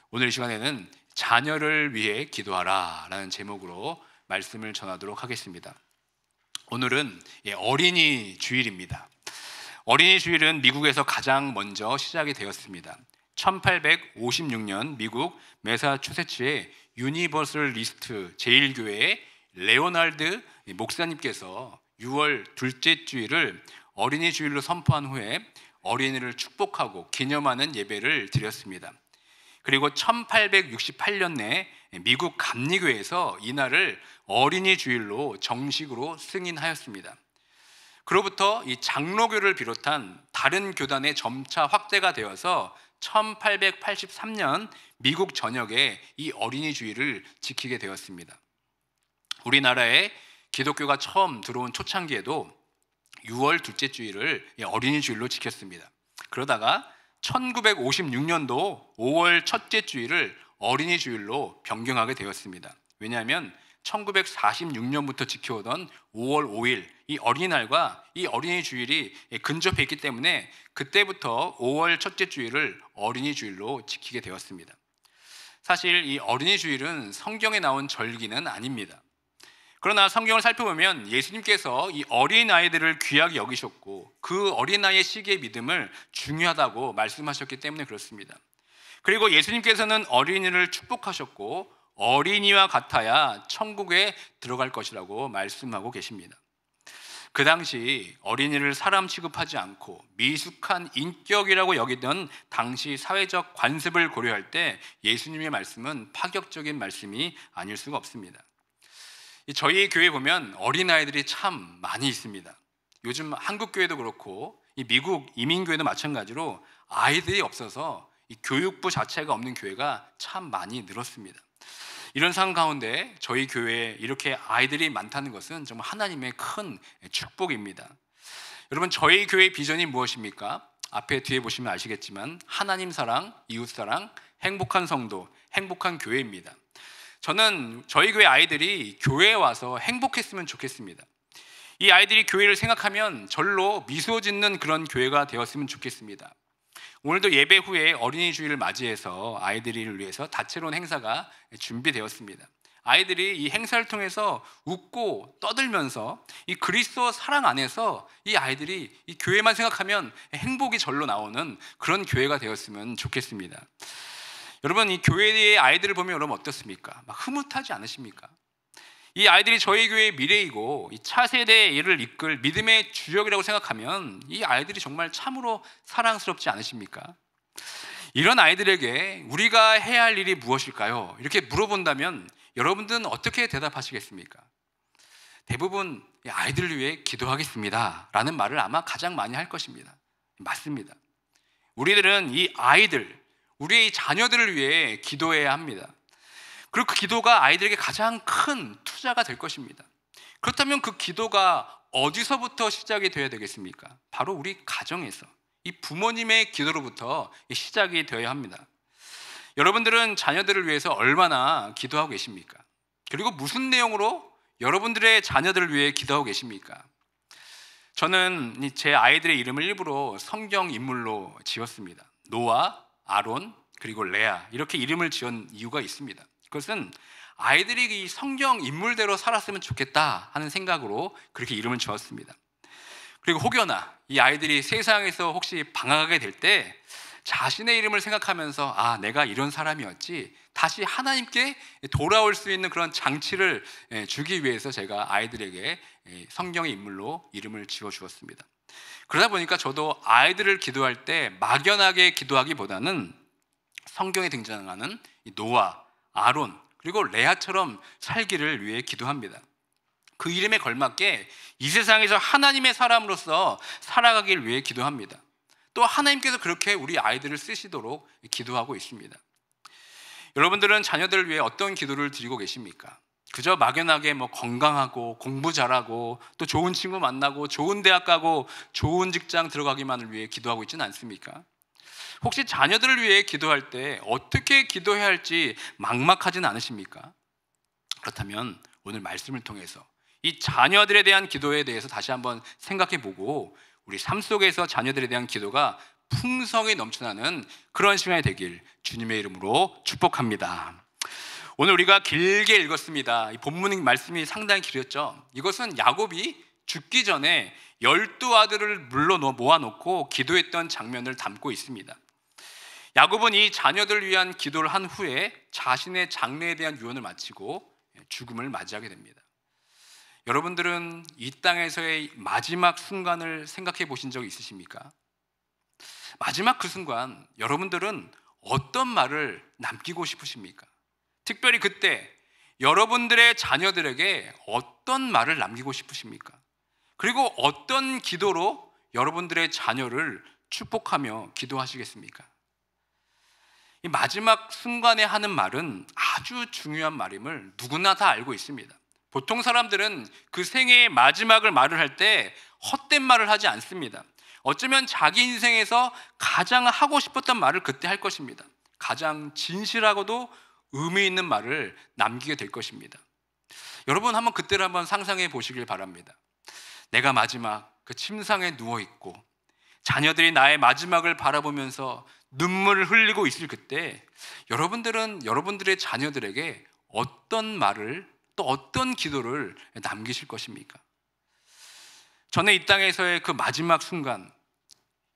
오늘 이 시간에는 자녀를 위해 기도하라 라는 제목으로 말씀을 전하도록 하겠습니다. 오늘은 어린이 주일입니다. 어린이 주일은 미국에서 가장 먼저 시작이 되었습니다. 1856년 미국 매사추세츠의 유니버설리스트 제1교회의 레오날드 목사님께서 6월 둘째 주일을 어린이 주일로 선포한 후에 어린이를 축복하고 기념하는 예배를 드렸습니다. 그리고 1868년에 미국 감리교회에서 이날을 어린이 주일로 정식으로 승인하였습니다. 그로부터 이 장로교를 비롯한 다른 교단의 점차 확대가 되어서 1883년 미국 전역에 이 어린이 주일을 지키게 되었습니다. 우리나라에 기독교가 처음 들어온 초창기에도 6월 둘째 주일을 어린이 주일로 지켰습니다. 그러다가 1956년도 5월 첫째 주일을 어린이 주일로 변경하게 되었습니다. 왜냐하면 1946년부터 지켜오던 5월 5일 이 어린이날과 이 어린이 주일이 근접해 있기 때문에 그때부터 5월 첫째 주일을 어린이 주일로 지키게 되었습니다. 사실 이 어린이 주일은 성경에 나온 절기는 아닙니다. 그러나 성경을 살펴보면 예수님께서 이 어린아이들을 귀하게 여기셨고 그 어린아이의 시기의 믿음을 중요하다고 말씀하셨기 때문에 그렇습니다. 그리고 예수님께서는 어린이를 축복하셨고 어린이와 같아야 천국에 들어갈 것이라고 말씀하고 계십니다. 그 당시 어린이를 사람 취급하지 않고 미숙한 인격이라고 여기던 당시 사회적 관습을 고려할 때 예수님의 말씀은 파격적인 말씀이 아닐 수가 없습니다. 저희 교회에 보면 어린아이들이 참 많이 있습니다. 요즘 한국 교회도 그렇고 이 미국 이민교회도 마찬가지로 아이들이 없어서 이 교육부 자체가 없는 교회가 참 많이 늘었습니다. 이런 상황 가운데 저희 교회에 이렇게 아이들이 많다는 것은 정말 하나님의 큰 축복입니다. 여러분, 저희 교회의 비전이 무엇입니까? 앞에 뒤에 보시면 아시겠지만 하나님 사랑, 이웃 사랑, 행복한 성도, 행복한 교회입니다. 저는 저희 교회 아이들이 교회에 와서 행복했으면 좋겠습니다. 이 아이들이 교회를 생각하면 절로 미소 짓는 그런 교회가 되었으면 좋겠습니다. 오늘도 예배 후에 어린이 주일을 맞이해서 아이들을 위해서 다채로운 행사가 준비되었습니다. 아이들이 이 행사를 통해서 웃고 떠들면서 이 그리스도 사랑 안에서 이 아이들이 이 교회만 생각하면 행복이 절로 나오는 그런 교회가 되었으면 좋겠습니다. 여러분, 이 교회의 아이들을 보면 여러분 어떻습니까? 막 흐뭇하지 않으십니까? 이 아이들이 저희 교회의 미래이고 이 차세대를 이끌 믿음의 주역이라고 생각하면 이 아이들이 정말 참으로 사랑스럽지 않으십니까? 이런 아이들에게 우리가 해야 할 일이 무엇일까요? 이렇게 물어본다면 여러분들은 어떻게 대답하시겠습니까? 대부분 아이들을 위해 기도하겠습니다 라는 말을 아마 가장 많이 할 것입니다. 맞습니다. 우리들은 이 아이들, 우리의 자녀들을 위해 기도해야 합니다. 그리고 그 기도가 아이들에게 가장 큰 투자가 될 것입니다. 그렇다면 그 기도가 어디서부터 시작이 되어야 되겠습니까? 바로 우리 가정에서, 이 부모님의 기도로부터 시작이 되어야 합니다. 여러분들은 자녀들을 위해서 얼마나 기도하고 계십니까? 그리고 무슨 내용으로 여러분들의 자녀들을 위해 기도하고 계십니까? 저는 제 아이들의 이름을 일부러 성경 인물로 지었습니다. 노아, 아론, 그리고 레아, 이렇게 이름을 지은 이유가 있습니다. 그것은 아이들이 이 성경 인물대로 살았으면 좋겠다 하는 생각으로 그렇게 이름을 지었습니다. 그리고 혹여나 이 아이들이 세상에서 혹시 방황하게 될 때 자신의 이름을 생각하면서 아, 내가 이런 사람이었지, 다시 하나님께 돌아올 수 있는 그런 장치를 주기 위해서 제가 아이들에게 성경의 인물로 이름을 지어주었습니다. 그러다 보니까 저도 아이들을 기도할 때 막연하게 기도하기보다는 성경에 등장하는 노아, 아론, 그리고 레아처럼 살기를 위해 기도합니다. 그 이름에 걸맞게 이 세상에서 하나님의 사람으로서 살아가길 위해 기도합니다. 또 하나님께서 그렇게 우리 아이들을 쓰시도록 기도하고 있습니다. 여러분들은 자녀들을 위해 어떤 기도를 드리고 계십니까? 그저 막연하게 건강하고 공부 잘하고 또 좋은 친구 만나고 좋은 대학 가고 좋은 직장 들어가기만을 위해 기도하고 있지는 않습니까? 혹시 자녀들을 위해 기도할 때 어떻게 기도해야 할지 막막하지는 않으십니까? 그렇다면 오늘 말씀을 통해서 이 자녀들에 대한 기도에 대해서 다시 한번 생각해 보고 우리 삶 속에서 자녀들에 대한 기도가 풍성이 넘쳐나는 그런 시간이 되길 주님의 이름으로 축복합니다. 오늘 우리가 길게 읽었습니다. 이 본문 말씀이 상당히 길었죠. 이것은 야곱이 죽기 전에 12아들을 모아놓고 기도했던 장면을 담고 있습니다. 야곱은 이 자녀들을 위한 기도를 한 후에 자신의 장래에 대한 유언을 마치고 죽음을 맞이하게 됩니다. 여러분들은 이 땅에서의 마지막 순간을 생각해 보신 적 있으십니까? 마지막 그 순간 여러분들은 어떤 말을 남기고 싶으십니까? 특별히 그때 여러분들의 자녀들에게 어떤 말을 남기고 싶으십니까? 그리고 어떤 기도로 여러분들의 자녀를 축복하며 기도하시겠습니까? 이 마지막 순간에 하는 말은 아주 중요한 말임을 누구나 다 알고 있습니다. 보통 사람들은 그 생애의 마지막을 말을 할 때 헛된 말을 하지 않습니다. 어쩌면 자기 인생에서 가장 하고 싶었던 말을 그때 할 것입니다. 가장 진실하고도 의미 있는 말을 남기게 될 것입니다. 여러분 한번 그때를 한번 상상해 보시길 바랍니다. 내가 마지막 그 침상에 누워있고 자녀들이 나의 마지막을 바라보면서 눈물을 흘리고 있을 그때 여러분들은 여러분들의 자녀들에게 어떤 말을 또 어떤 기도를 남기실 것입니까? 저는 이 땅에서의 그 마지막 순간,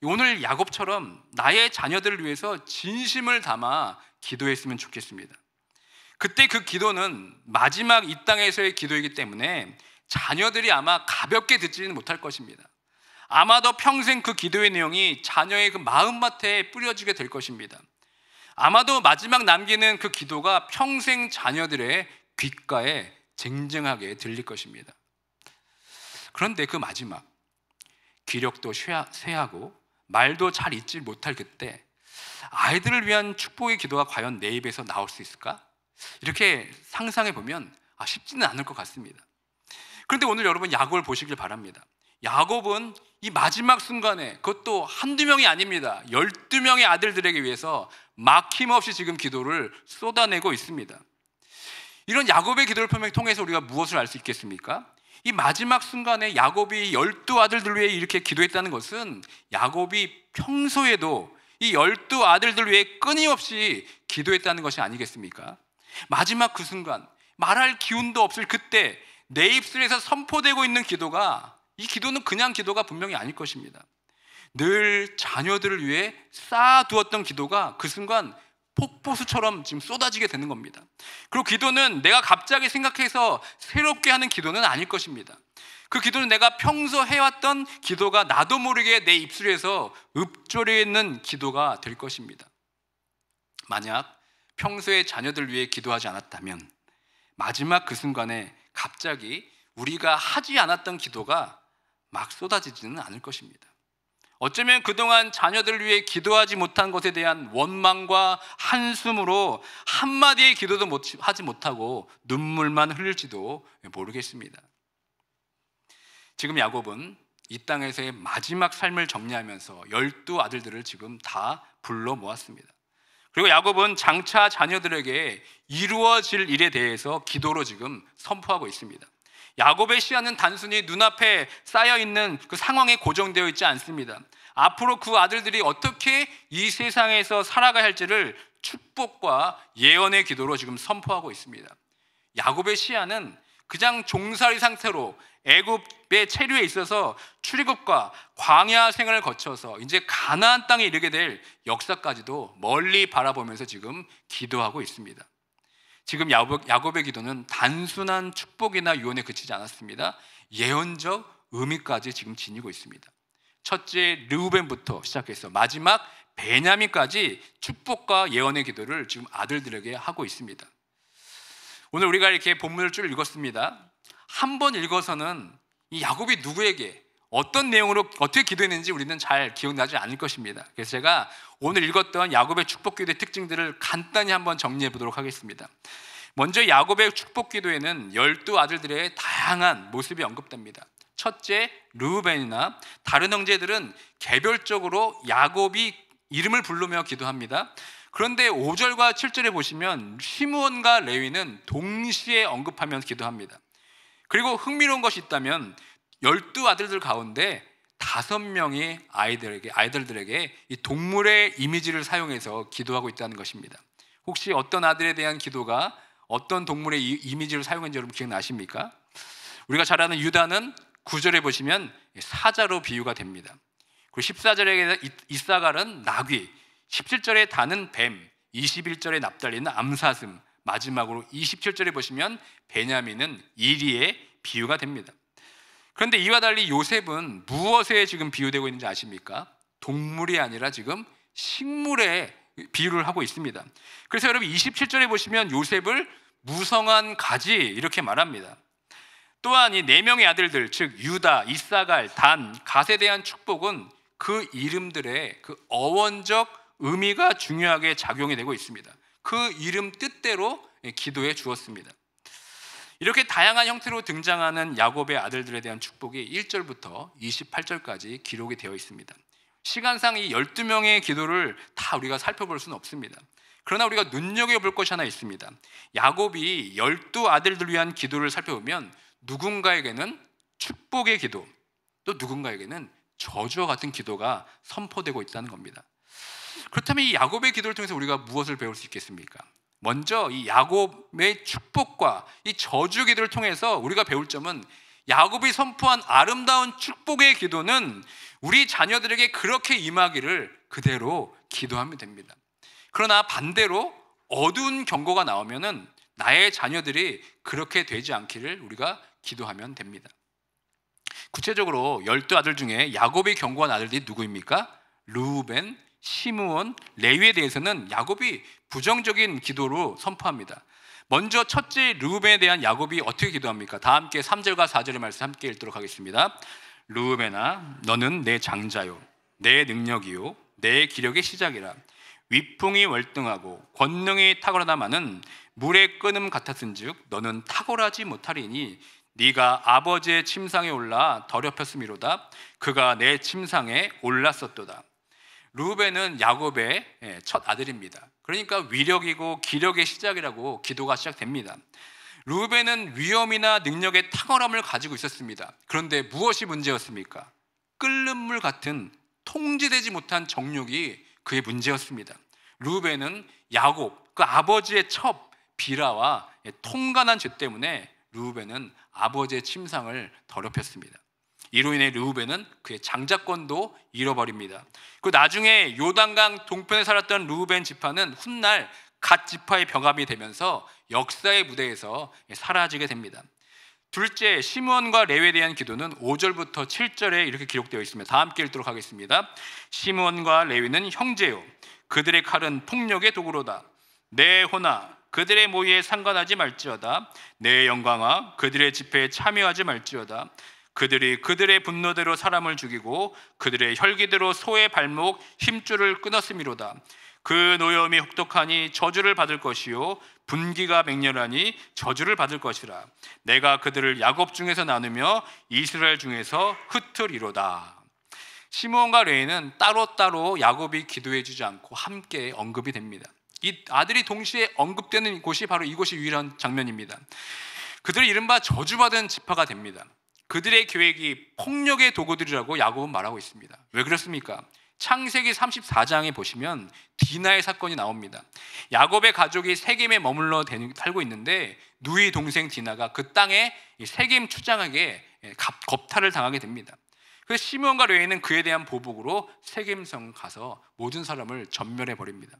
오늘 야곱처럼 나의 자녀들을 위해서 진심을 담아 기도했으면 좋겠습니다. 그때 그 기도는 마지막 이 땅에서의 기도이기 때문에 자녀들이 아마 가볍게 듣지는 못할 것입니다. 아마도 평생 그 기도의 내용이 자녀의 그 마음밭에 뿌려지게 될 것입니다. 아마도 마지막 남기는 그 기도가 평생 자녀들의 귓가에 쟁쟁하게 들릴 것입니다. 그런데 그 마지막, 기력도 쇠하고 말도 잘 잊지 못할 그때 아이들을 위한 축복의 기도가 과연 내 입에서 나올 수 있을까? 이렇게 상상해 보면 쉽지는 않을 것 같습니다. 그런데 오늘 여러분 야곱을 보시길 바랍니다. 야곱은 이 마지막 순간에, 그것도 한두 명이 아닙니다, 12명의 아들들에게 위해서 막힘없이 지금 기도를 쏟아내고 있습니다. 이런 야곱의 기도를 통해서 우리가 무엇을 알 수 있겠습니까? 이 마지막 순간에 야곱이 12아들들 위해 이렇게 기도했다는 것은 야곱이 평소에도 이 12아들들 위해 끊임없이 기도했다는 것이 아니겠습니까? 마지막 그 순간, 말할 기운도 없을 그때 내 입술에서 선포되고 있는 기도가, 이 기도는 그냥 기도가 분명히 아닐 것입니다. 늘 자녀들을 위해 쌓아두었던 기도가 그 순간 폭포수처럼 지금 쏟아지게 되는 겁니다. 그리고 기도는 내가 갑자기 생각해서 새롭게 하는 기도는 아닐 것입니다. 그 기도는 내가 평소 해왔던 기도가 나도 모르게 내 입술에서 읊조려 있는 기도가 될 것입니다. 만약 평소에 자녀들 위해 기도하지 않았다면 마지막 그 순간에 갑자기 우리가 하지 않았던 기도가 막 쏟아지지는 않을 것입니다. 어쩌면 그동안 자녀들을 위해 기도하지 못한 것에 대한 원망과 한숨으로 한마디의 기도도 하지 못하고 눈물만 흘릴지도 모르겠습니다. 지금 야곱은 이 땅에서의 마지막 삶을 정리하면서 12아들들을 지금 다 불러 모았습니다. 그리고 야곱은 장차 자녀들에게 이루어질 일에 대해서 기도로 지금 선포하고 있습니다. 야곱의 시야는 단순히 눈앞에 쌓여있는 그 상황에 고정되어 있지 않습니다. 앞으로 그 아들들이 어떻게 이 세상에서 살아가야 할지를 축복과 예언의 기도로 지금 선포하고 있습니다. 야곱의 시야는 그냥 종살이 상태로 애굽의 체류에 있어서 출애굽과 광야 생활을 거쳐서 이제 가나안 땅에 이르게 될 역사까지도 멀리 바라보면서 지금 기도하고 있습니다. 지금 야곱의 기도는 단순한 축복이나 유언에 그치지 않았습니다. 예언적 의미까지 지금 지니고 있습니다. 첫째 르우벤부터 시작해서 마지막 베냐민까지 축복과 예언의 기도를 지금 아들들에게 하고 있습니다. 오늘 우리가 이렇게 본문을 쭉 읽었습니다. 한 번 읽어서는 이 야곱이 누구에게 어떤 내용으로 어떻게 기도했는지 우리는 잘 기억나지 않을 것입니다. 그래서 제가 오늘 읽었던 야곱의 축복 기도의 특징들을 간단히 한번 정리해 보도록 하겠습니다. 먼저 야곱의 축복 기도에는 12아들들의 다양한 모습이 언급됩니다. 첫째 르우벤이나 다른 형제들은 개별적으로 야곱이 이름을 부르며 기도합니다. 그런데 5절과 7절에 보시면 시므온과 레위는 동시에 언급하면서 기도합니다. 그리고 흥미로운 것이 있다면 12아들들 가운데 5명이 아이들들에게 이 동물의 이미지를 사용해서 기도하고 있다는 것입니다. 혹시 어떤 아들에 대한 기도가 어떤 동물의 이미지를 사용했는지 여러분 기억나십니까? 우리가 잘 아는 유다는 9절에 보시면 사자로 비유가 됩니다. 그리고 14절에 이사갈은 나귀, 17절에 단은 뱀, 21절에 납달리는 암사슴, 마지막으로 27절에 보시면 베냐민은 이리의 비유가 됩니다. 그런데 이와 달리 요셉은 무엇에 지금 비유되고 있는지 아십니까? 동물이 아니라 지금 식물에 비유를 하고 있습니다. 그래서 여러분 27절에 보시면 요셉을 무성한 가지 이렇게 말합니다. 또한 이 4명의 아들들, 즉 유다, 이사갈, 단, 갓에 대한 축복은 그 이름들의 그 어원적 의미가 중요하게 작용이 되고 있습니다. 그 이름 뜻대로 기도해 주었습니다. 이렇게 다양한 형태로 등장하는 야곱의 아들들에 대한 축복이 1절부터 28절까지 기록이 되어 있습니다. 시간상 이 12명의 기도를 다 우리가 살펴볼 수는 없습니다. 그러나 우리가 눈여겨볼 것이 하나 있습니다. 야곱이 12아들들 위한 기도를 살펴보면 누군가에게는 축복의 기도, 또 누군가에게는 저주와 같은 기도가 선포되고 있다는 겁니다. 그렇다면 이 야곱의 기도를 통해서 우리가 무엇을 배울 수 있겠습니까? 먼저 이 야곱의 축복과 이 저주 기도를 통해서 우리가 배울 점은 야곱이 선포한 아름다운 축복의 기도는 우리 자녀들에게 그렇게 임하기를 그대로 기도하면 됩니다. 그러나 반대로 어두운 경고가 나오면은 나의 자녀들이 그렇게 되지 않기를 우리가 기도하면 됩니다. 구체적으로 12아들 중에 야곱이 경고한 아들들이 누구입니까? 르우벤, 시므온, 레위에 대해서는 야곱이 부정적인 기도로 선포합니다. 먼저 첫째 르우벤에 대한 야곱이 어떻게 기도합니까? 다 함께 3절과 4절의 말씀 함께 읽도록 하겠습니다. 르우벤아, 너는 내 장자요, 내 능력이요, 내 기력의 시작이라. 위풍이 월등하고 권능이 탁월하다마는 물의 끓음 같았은즉 너는 탁월하지 못하리니 네가 아버지의 침상에 올라 더럽혔음이로다. 그가 내 침상에 올랐었도다. 르우벤은 야곱의 첫 아들입니다. 그러니까 위력이고 기력의 시작이라고 기도가 시작됩니다. 르우벤은 위엄이나 능력의 탁월함을 가지고 있었습니다. 그런데 무엇이 문제였습니까? 끓는 물 같은 통제되지 못한 정욕이 그의 문제였습니다. 르우벤은 야곱, 그 아버지의 첩 비라와 통간한 죄 때문에 르우벤은 아버지의 침상을 더럽혔습니다. 이로 인해 르우벤은 그의 장자권도 잃어버립니다. 그 나중에 요단강 동편에 살았던 르우벤 지파는 훗날 갓 지파의 병합이 되면서 역사의 무대에서 사라지게 됩니다. 둘째, 시므온과 레위에 대한 기도는 5절부터 7절에 이렇게 기록되어 있습니다. 다 함께 읽도록 하겠습니다. 시므온과 레위는 형제요, 그들의 칼은 폭력의 도구로다. 내 호나 그들의 모의에 상관하지 말지어다. 내 영광아 그들의 집회에 참여하지 말지어다. 그들이 그들의 분노대로 사람을 죽이고 그들의 혈기대로 소의 발목 힘줄을 끊었음이로다. 그 노여움이 혹독하니 저주를 받을 것이요 분기가 맹렬하니 저주를 받을 것이라. 내가 그들을 야곱 중에서 나누며 이스라엘 중에서 흩으리로다. 시므온과 레위는 따로따로 야곱이 기도해 주지 않고 함께 언급이 됩니다. 이 아들이 동시에 언급되는 곳이 바로 이곳이 유일한 장면입니다. 그들이 이른바 저주받은 지파가 됩니다. 그들의 계획이 폭력의 도구들이라고 야곱은 말하고 있습니다. 왜 그렇습니까? 창세기 34장에 보시면 디나의 사건이 나옵니다. 야곱의 가족이 세겜에 머물러 살고 있는데 누이 동생 디나가 그 땅에 세겜 추장에게 겁탈을 당하게 됩니다. 그래서 시므온과 레위는 그에 대한 보복으로 세겜성 가서 모든 사람을 전멸해 버립니다.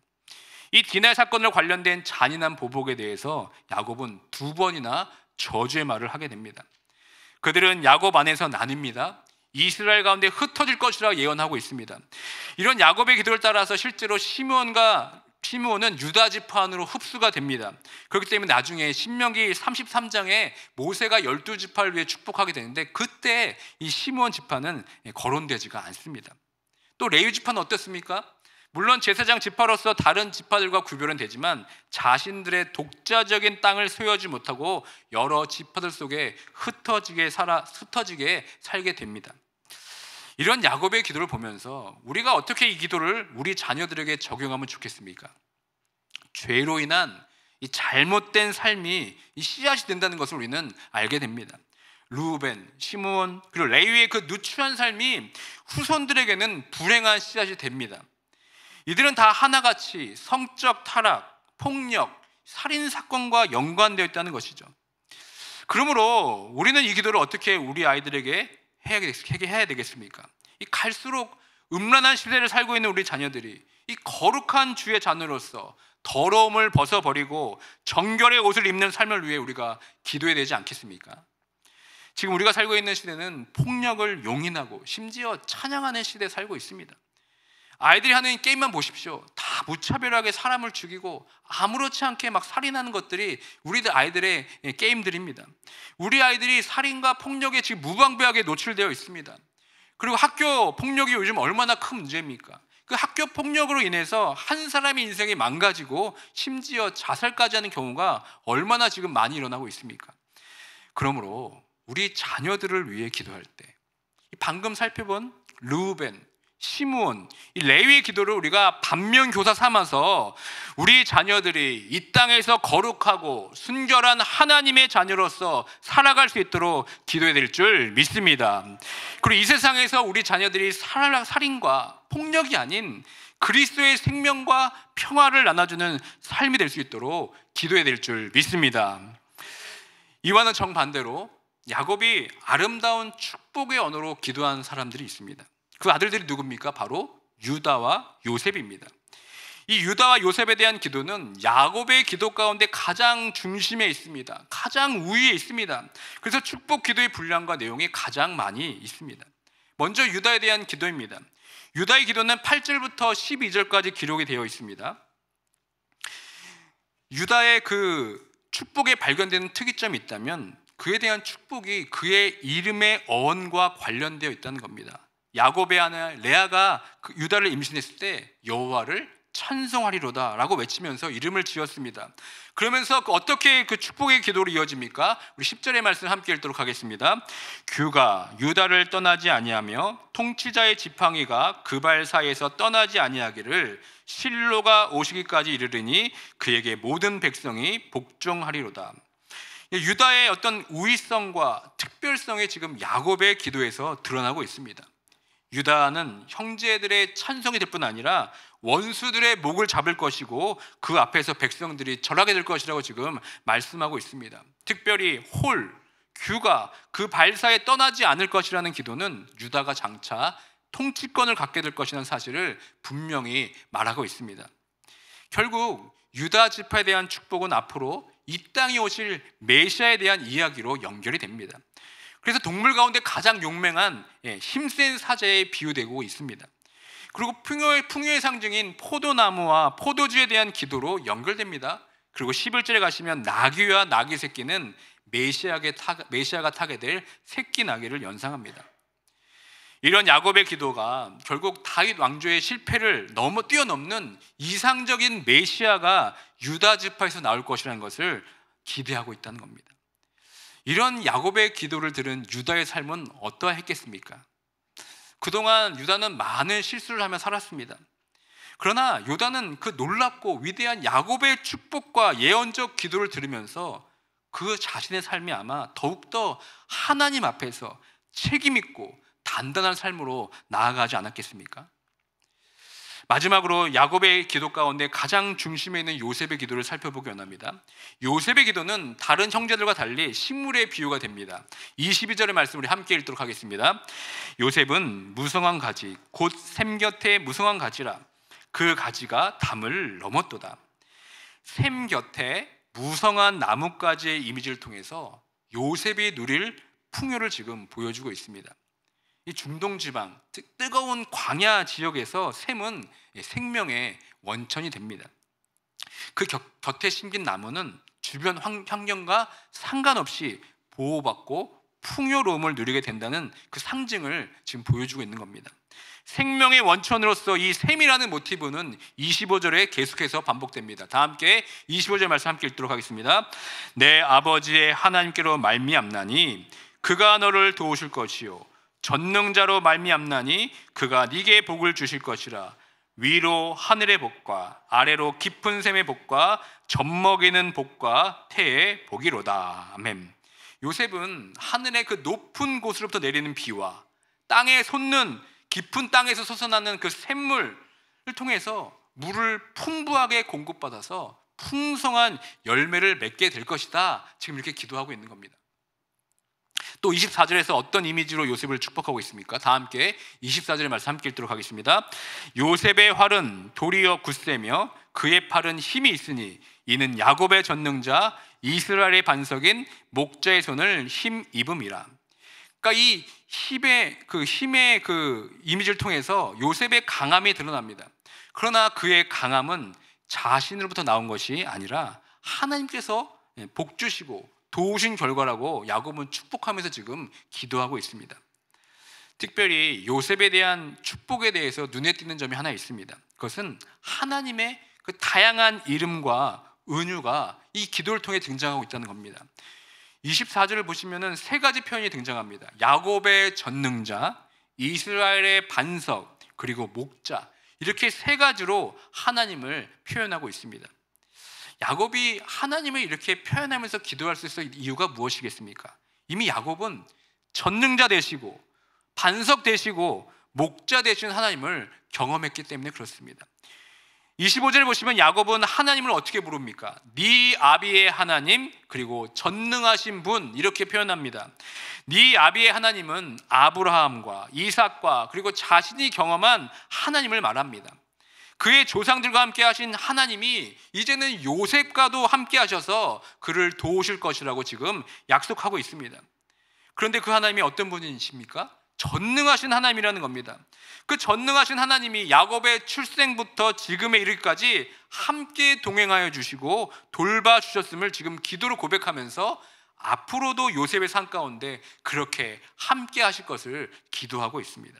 이 디나의 사건을 관련된 잔인한 보복에 대해서 야곱은 2번이나 저주의 말을 하게 됩니다. 그들은 야곱 안에서 나뉩니다. 이스라엘 가운데 흩어질 것이라 예언하고 있습니다. 이런 야곱의 기도를 따라서 실제로 시므온은 유다 지파 안으로 흡수가 됩니다. 그렇기 때문에 나중에 신명기 33장에 모세가 12지파를 위해 축복하게 되는데 그때 이 시므온 지파는 거론되지가 않습니다. 또 레위 지파는 어떻습니까? 물론 제사장 지파로서 다른 지파들과 구별은 되지만 자신들의 독자적인 땅을 소유하지 못하고 여러 지파들 속에 흩어지게 살게 됩니다. 이런 야곱의 기도를 보면서 우리가 어떻게 이 기도를 우리 자녀들에게 적용하면 좋겠습니까? 죄로 인한 이 잘못된 삶이 이 씨앗이 된다는 것을 우리는 알게 됩니다. 루벤, 시므온, 그리고 레위의 그 누추한 삶이 후손들에게는 불행한 씨앗이 됩니다. 이들은 다 하나같이 성적 타락, 폭력, 살인 사건과 연관되어 있다는 것이죠. 그러므로 우리는 이 기도를 어떻게 우리 아이들에게 해야 되겠습니까? 이 갈수록 음란한 시대를 살고 있는 우리 자녀들이 이 거룩한 주의 자녀로서 더러움을 벗어버리고 정결의 옷을 입는 삶을 위해 우리가 기도해야 되지 않겠습니까? 지금 우리가 살고 있는 시대는 폭력을 용인하고 심지어 찬양하는 시대에 살고 있습니다. 아이들이 하는 게임만 보십시오. 다 무차별하게 사람을 죽이고 아무렇지 않게 막 살인하는 것들이 우리 아이들의 게임들입니다. 우리 아이들이 살인과 폭력에 지금 무방비하게 노출되어 있습니다. 그리고 학교 폭력이 요즘 얼마나 큰 문제입니까? 그 학교 폭력으로 인해서 한 사람의 인생이 망가지고 심지어 자살까지 하는 경우가 얼마나 지금 많이 일어나고 있습니까? 그러므로 우리 자녀들을 위해 기도할 때 방금 살펴본 르우벤, 시므온, 이 레위의 기도를 우리가 반면교사 삼아서 우리 자녀들이 이 땅에서 거룩하고 순결한 하나님의 자녀로서 살아갈 수 있도록 기도해야 될 줄 믿습니다. 그리고 이 세상에서 우리 자녀들이 살인과 폭력이 아닌 그리스도의 생명과 평화를 나눠주는 삶이 될 수 있도록 기도해야 될 줄 믿습니다. 이와는 정반대로 야곱이 아름다운 축복의 언어로 기도한 사람들이 있습니다. 그 아들들이 누굽니까? 바로 유다와 요셉입니다. 이 유다와 요셉에 대한 기도는 야곱의 기도 가운데 가장 중심에 있습니다. 가장 우위에 있습니다. 그래서 축복 기도의 분량과 내용이 가장 많이 있습니다. 먼저 유다에 대한 기도입니다. 유다의 기도는 8절부터 12절까지 기록이 되어 있습니다. 유다의 그 축복에 발견되는 특이점이 있다면 그에 대한 축복이 그의 이름의 어원과 관련되어 있다는 겁니다. 야곱의 아내 레아가 유다를 임신했을 때 여호와를 찬송하리로다 라고 외치면서 이름을 지었습니다. 그러면서 어떻게 그 축복의 기도로 이어집니까? 우리 10절의 말씀 함께 읽도록 하겠습니다. 규가 유다를 떠나지 아니하며 통치자의 지팡이가 그 발 사이에서 떠나지 아니하기를 실로가 오시기까지 이르르니 그에게 모든 백성이 복종하리로다. 유다의 어떤 우위성과 특별성이 지금 야곱의 기도에서 드러나고 있습니다. 유다는 형제들의 찬송이 될 뿐 아니라 원수들의 목을 잡을 것이고 그 앞에서 백성들이 절하게 될 것이라고 지금 말씀하고 있습니다. 특별히 홀, 규가 그 발사에 떠나지 않을 것이라는 기도는 유다가 장차 통치권을 갖게 될 것이라는 사실을 분명히 말하고 있습니다. 결국 유다 지파에 대한 축복은 앞으로 이 땅에 오실 메시아에 대한 이야기로 연결이 됩니다. 그래서 동물 가운데 가장 용맹한 힘센 사자에 비유되고 있습니다. 그리고 풍요의 상징인 포도나무와 포도주에 대한 기도로 연결됩니다. 그리고 11절에 가시면 나귀와 나귀 새끼는 메시아가 타게 될 새끼 나귀를 연상합니다. 이런 야곱의 기도가 결국 다윗 왕조의 실패를 뛰어넘는 이상적인 메시아가 유다 지파에서 나올 것이라는 것을 기대하고 있다는 겁니다. 이런 야곱의 기도를 들은 유다의 삶은 어떠했겠습니까? 그동안 유다는 많은 실수를 하며 살았습니다. 그러나 유다는 그 놀랍고 위대한 야곱의 축복과 예언적 기도를 들으면서 그 자신의 삶이 아마 더욱더 하나님 앞에서 책임있고 단단한 삶으로 나아가지 않았겠습니까? 마지막으로 야곱의 기도 가운데 가장 중심에 있는 요셉의 기도를 살펴보기 원합니다. 요셉의 기도는 다른 형제들과 달리 식물의 비유가 됩니다. 22절의 말씀 우리 함께 읽도록 하겠습니다. 요셉은 무성한 가지 곧 샘 곁에 무성한 가지라 그 가지가 담을 넘었도다. 샘 곁에 무성한 나뭇가지의 이미지를 통해서 요셉이 누릴 풍요를 지금 보여주고 있습니다. 이 중동 지방, 뜨거운 광야 지역에서 샘은 생명의 원천이 됩니다. 그 곁에 심긴 나무는 주변 환경과 상관없이 보호받고 풍요로움을 누리게 된다는 그 상징을 지금 보여주고 있는 겁니다. 생명의 원천으로서 이 샘이라는 모티브는 25절에 계속해서 반복됩니다. 다 함께 25절 말씀 함께 읽도록 하겠습니다. 내 아버지의 하나님께로 말미암나니 그가 너를 도우실 것이요 전능자로 말미암나니 그가 네게 복을 주실 것이라. 위로 하늘의 복과 아래로 깊은 샘의 복과 젖먹이는 복과 태의 복이로다. 아멘. 요셉은 하늘의 그 높은 곳으로부터 내리는 비와 땅에 솟는 깊은 땅에서 솟아나는 그 샘물을 통해서 물을 풍부하게 공급받아서 풍성한 열매를 맺게 될 것이다. 지금 이렇게 기도하고 있는 겁니다. 또 24절에서 어떤 이미지로 요셉을 축복하고 있습니까? 다 함께 24절의 말씀 함께 읽도록 하겠습니다. 요셉의 활은 도리어 굳세며 그의 팔은 힘이 있으니 이는 야곱의 전능자 이스라엘의 반석인 목자의 손을 힘입음이라. 그러니까 이 힘의 그 이미지를 통해서 요셉의 강함이 드러납니다. 그러나 그의 강함은 자신으로부터 나온 것이 아니라 하나님께서 복 주시고 도우신 결과라고 야곱은 축복하면서 지금 기도하고 있습니다. 특별히 요셉에 대한 축복에 대해서 눈에 띄는 점이 하나 있습니다. 그것은 하나님의 그 다양한 이름과 은유가 이 기도를 통해 등장하고 있다는 겁니다. 24절을 보시면은 세 가지 표현이 등장합니다. 야곱의 전능자, 이스라엘의 반석, 그리고 목자, 이렇게 세 가지로 하나님을 표현하고 있습니다. 야곱이 하나님을 이렇게 표현하면서 기도할 수 있을 이유가 무엇이겠습니까? 이미 야곱은 전능자 되시고 반석 되시고 목자 되신 하나님을 경험했기 때문에 그렇습니다. 25절을 보시면 야곱은 하나님을 어떻게 부릅니까? 네 아비의 하나님, 그리고 전능하신 분, 이렇게 표현합니다. 네 아비의 하나님은 아브라함과 이삭과 그리고 자신이 경험한 하나님을 말합니다. 그의 조상들과 함께 하신 하나님이 이제는 요셉과도 함께 하셔서 그를 도우실 것이라고 지금 약속하고 있습니다. 그런데 그 하나님이 어떤 분이십니까? 전능하신 하나님이라는 겁니다. 그 전능하신 하나님이 야곱의 출생부터 지금에 이르기까지 함께 동행하여 주시고 돌봐주셨음을 지금 기도로 고백하면서 앞으로도 요셉의 삶 가운데 그렇게 함께 하실 것을 기도하고 있습니다.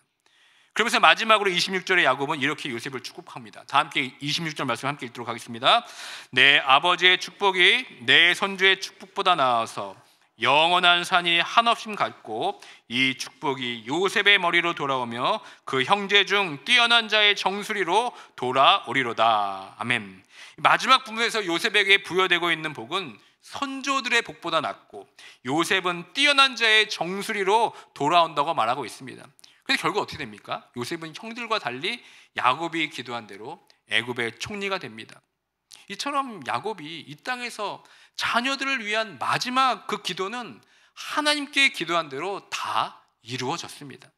그러면서 마지막으로 26절에 야곱은 이렇게 요셉을 축복합니다. 다 함께 26절 말씀 함께 읽도록 하겠습니다. 내 아버지의 축복이 내 선주의 축복보다 나아서 영원한 산이 한없이 같고 이 축복이 요셉의 머리로 돌아오며 그 형제 중 뛰어난 자의 정수리로 돌아오리로다. 아멘. 마지막 부분에서 요셉에게 부여되고 있는 복은 선조들의 복보다 낫고 요셉은 뛰어난 자의 정수리로 돌아온다고 말하고 있습니다. 그래서 결국 어떻게 됩니까? 요셉은 형들과 달리 야곱이 기도한 대로 애굽의 총리가 됩니다. 이처럼 야곱이 이 땅에서 자녀들을 위한 마지막 그 기도는 하나님께 기도한 대로 다 이루어졌습니다.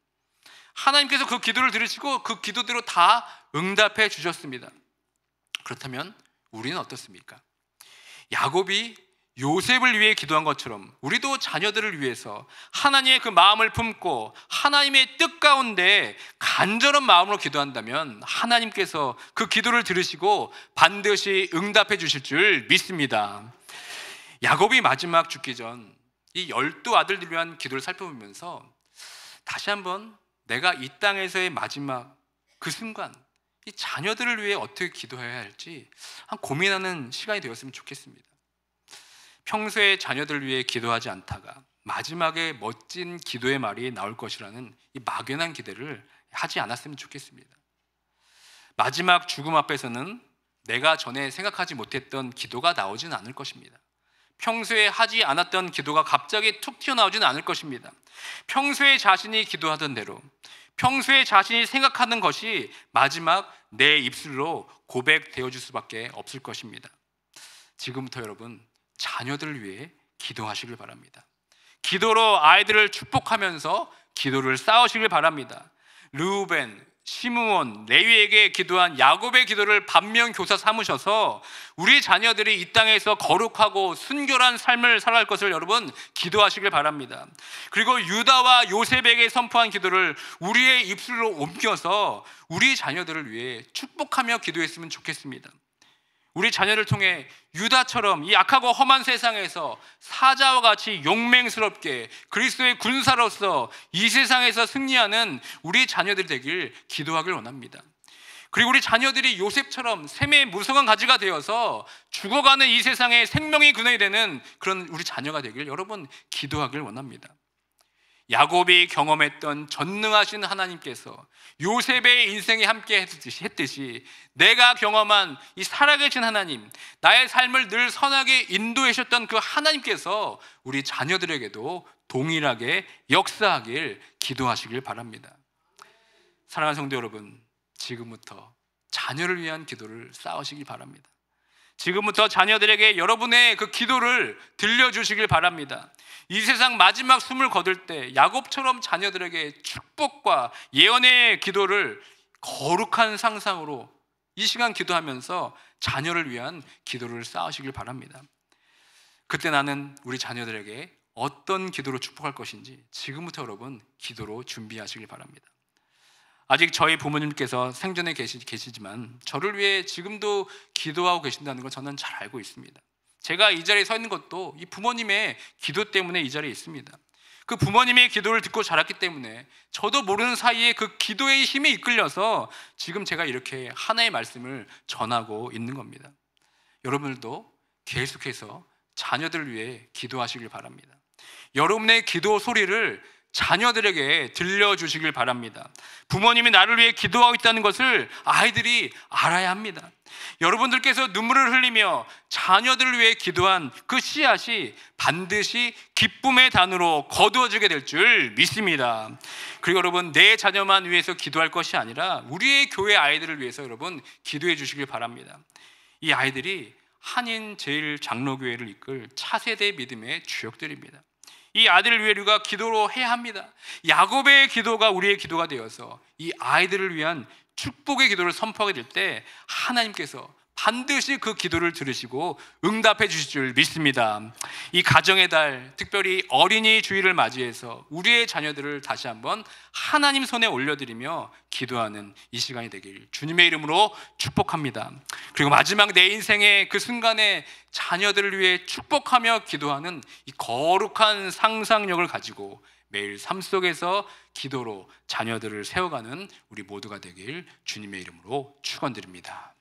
하나님께서 그 기도를 들으시고 그 기도대로 다 응답해 주셨습니다. 그렇다면 우리는 어떻습니까? 야곱이 요셉을 위해 기도한 것처럼 우리도 자녀들을 위해서 하나님의 그 마음을 품고 하나님의 뜻 가운데 간절한 마음으로 기도한다면 하나님께서 그 기도를 들으시고 반드시 응답해 주실 줄 믿습니다. 야곱이 마지막 죽기 전 이 12아들들을 위한 기도를 살펴보면서 다시 한번 내가 이 땅에서의 마지막 그 순간 이 자녀들을 위해 어떻게 기도해야 할지 고민하는 시간이 되었으면 좋겠습니다. 평소에 자녀들을 위해 기도하지 않다가 마지막에 멋진 기도의 말이 나올 것이라는 이 막연한 기대를 하지 않았으면 좋겠습니다. 마지막 죽음 앞에서는 내가 전에 생각하지 못했던 기도가 나오지는 않을 것입니다. 평소에 하지 않았던 기도가 갑자기 툭 튀어나오지는 않을 것입니다. 평소에 자신이 기도하던 대로 평소에 자신이 생각하는 것이 마지막 내 입술로 고백되어질 수밖에 없을 것입니다. 지금부터 여러분 자녀들을 위해 기도하시길 바랍니다. 기도로 아이들을 축복하면서 기도를 쌓으시길 바랍니다. 르우벤, 시므온, 레위에게 기도한 야곱의 기도를 반면교사 삼으셔서 우리 자녀들이 이 땅에서 거룩하고 순결한 삶을 살아갈 것을 여러분 기도하시길 바랍니다. 그리고 유다와 요셉에게 선포한 기도를 우리의 입술로 옮겨서 우리 자녀들을 위해 축복하며 기도했으면 좋겠습니다. 우리 자녀를 통해 유다처럼 이 악하고 험한 세상에서 사자와 같이 용맹스럽게 그리스도의 군사로서 이 세상에서 승리하는 우리 자녀들이 되길 기도하길 원합니다. 그리고 우리 자녀들이 요셉처럼 샘의 무성한 가지가 되어서 죽어가는 이 세상에 생명의 근원이 되는 그런 우리 자녀가 되길 여러분 기도하길 원합니다. 야곱이 경험했던 전능하신 하나님께서 요셉의 인생에 함께 했듯이 내가 경험한 이 살아계신 하나님, 나의 삶을 늘 선하게 인도해 주셨던 그 하나님께서 우리 자녀들에게도 동일하게 역사하길 기도하시길 바랍니다. 사랑하는 성도 여러분, 지금부터 자녀를 위한 기도를 쌓으시기 바랍니다. 지금부터 자녀들에게 여러분의 그 기도를 들려주시길 바랍니다. 이 세상 마지막 숨을 거둘 때 야곱처럼 자녀들에게 축복과 예언의 기도를 거룩한 상상으로 이 시간 기도하면서 자녀를 위한 기도를 쌓으시길 바랍니다. 그때 나는 우리 자녀들에게 어떤 기도로 축복할 것인지 지금부터 여러분 기도로 준비하시길 바랍니다. 아직 저희 부모님께서 생전에 계시지만 저를 위해 지금도 기도하고 계신다는 걸 저는 잘 알고 있습니다. 제가 이 자리에 서 있는 것도 이 부모님의 기도 때문에 이 자리에 있습니다. 그 부모님의 기도를 듣고 자랐기 때문에 저도 모르는 사이에 그 기도의 힘에 이끌려서 지금 제가 이렇게 하나의 말씀을 전하고 있는 겁니다. 여러분들도 계속해서 자녀들을 위해 기도하시길 바랍니다. 여러분의 기도 소리를 자녀들에게 들려주시길 바랍니다. 부모님이 나를 위해 기도하고 있다는 것을 아이들이 알아야 합니다. 여러분들께서 눈물을 흘리며 자녀들을 위해 기도한 그 씨앗이 반드시 기쁨의 단으로 거두어지게 될 줄 믿습니다. 그리고 여러분, 내 자녀만 위해서 기도할 것이 아니라 우리의 교회 아이들을 위해서 여러분 기도해 주시길 바랍니다. 이 아이들이 한인 제일장로교회를 이끌 차세대 믿음의 주역들입니다. 이 아들을 위해 우리가 기도로 해야 합니다. 야곱의 기도가 우리의 기도가 되어서 이 아이들을 위한 축복의 기도를 선포하게 될 때 하나님께서 반드시 그 기도를 들으시고 응답해 주실 줄 믿습니다. 이 가정의 달, 특별히 어린이 주일을 맞이해서 우리의 자녀들을 다시 한번 하나님 손에 올려드리며 기도하는 이 시간이 되길 주님의 이름으로 축복합니다. 그리고 마지막 내 인생의 그 순간에 자녀들을 위해 축복하며 기도하는 이 거룩한 상상력을 가지고 매일 삶 속에서 기도로 자녀들을 세워가는 우리 모두가 되길 주님의 이름으로 축원드립니다.